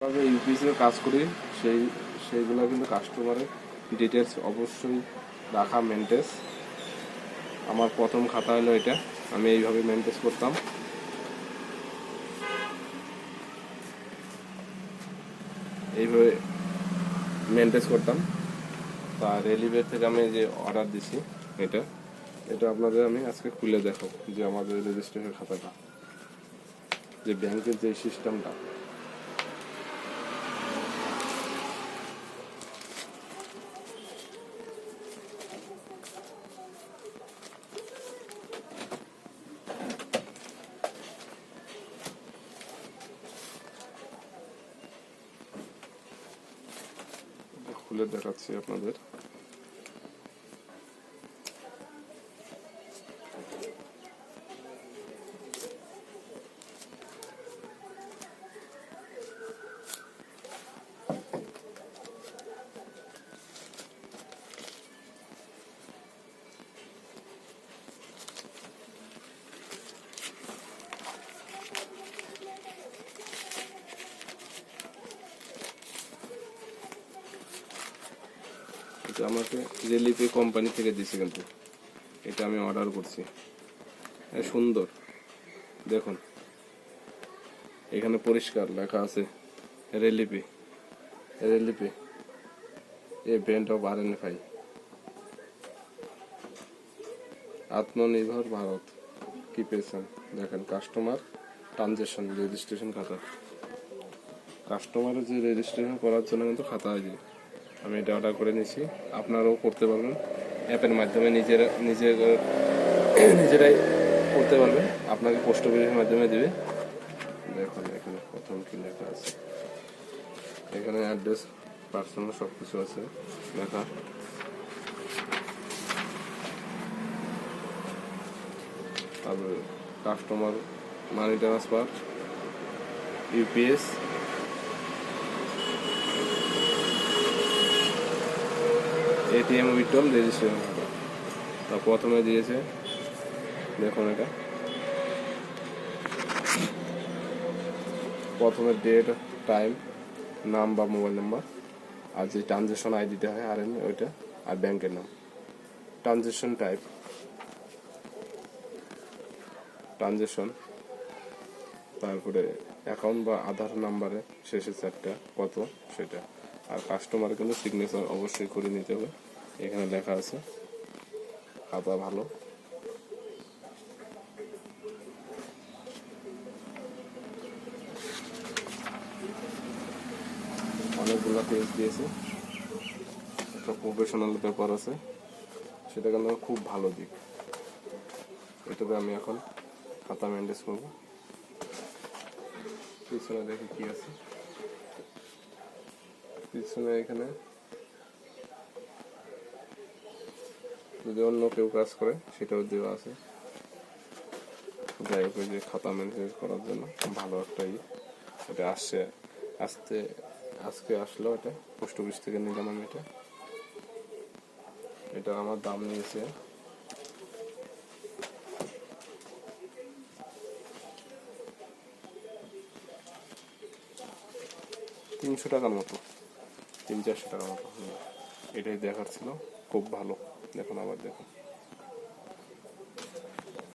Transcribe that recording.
তবে ইউপিএসের কাজ করি সেইগুলো কিন্তু কাস্টমারের ডিটেলস অবশ্যই রাখা মেনটেন। আমার প্রথম খাতা হলো এটা, আমি এইভাবে মেনটেন করতাম। এইভাবে মেনটেন করতাম। তা রেলিভের থেকে আমি যে অর্ডার দিছি এটা এটা আপনাদের আমি আজকে খুলে দেখাবো, যে আমাদের রেজিস্ট্রেশন খাতাটা, যে ব্যাংকের যে সিস্টেমটা। খুলে দেখাচ্ছি আপনাদের। এটা আমাকে রেলিপে কোম্পানি থেকে দিছে, কিন্তু এটা আমি অর্ডার করছি। সুন্দর দেখুন, এখানে পরিষ্কার লেখা আছে রেলিপে এ ব্র্যান্ড অফ RNFI, আত্মনির্ভর ভারত। কি পেয়েছেন দেখেন, কাস্টমার ট্রানজেকশন রেজিস্ট্রেশন খাতা। কাস্টমারের যে রেজিস্ট্রেশন করার জন্য কিন্তু খাতা আছে, আমি এটা অর্ডার করে নিয়েছি। আপনারাও করতে পারবেন অ্যাপের মাধ্যমে, নিজেরাই করতে পারবেন। আপনাকে পোস্ট অফিসের মাধ্যমে দেবে। দেখুন এখানে প্রথম কি লেখা আছে, এখানে অ্যাড্রেস, পার্সোনাল সব কিছু আছে লেখা। তারপরে customer money transfer, UPS, ATM withdrawal registration খাতা। তা প্রথমে দিয়েছে দেখুন, এটা প্রথমে ডেট, টাইম, নাম বা মোবাইল নাম্বার, আর যে ট্রানজেকশন আইডিটা হয় RN ওইটা, আর ব্যাংকের নাম। ট্রানজেকশন টাইপ, ট্রানজেকশন, তারপরে অ্যাকাউন্ট বা আধার নাম্বারে শেষে চারটা কত সেটা। আর কাস্টমার কিন্তু সিগনেচার অবশ্যই করে নিতে হবে, এখানে লেখা আছে। খাতা ভালো, অনেকগুলো পেজ দিয়েছে, একটা প্রফেশনাল পেপার আছে, সেটা কিন্তু খুব ভালো দিক। এটাতে আমি এখন খাতা মেনটেন করবো। পিছনে দেখি কি আছে, পিছনে এখানে যদি অন্য কেউ কাজ করে সেটাও দেওয়া আছে। যাই হোক, যে খাতা মেনটেন করার জন্য ভালো একটা এটা আসছে আজকে আসলো। এটা পোস্ট অফিস থেকে নিলাম আমি। এটা আমার দাম নিয়েছে 300 টাকার মতো, 300-400 টাকার মতো। এটাই দেখার ছিল, খুব ভালো। দেখুন আবার দেখুন।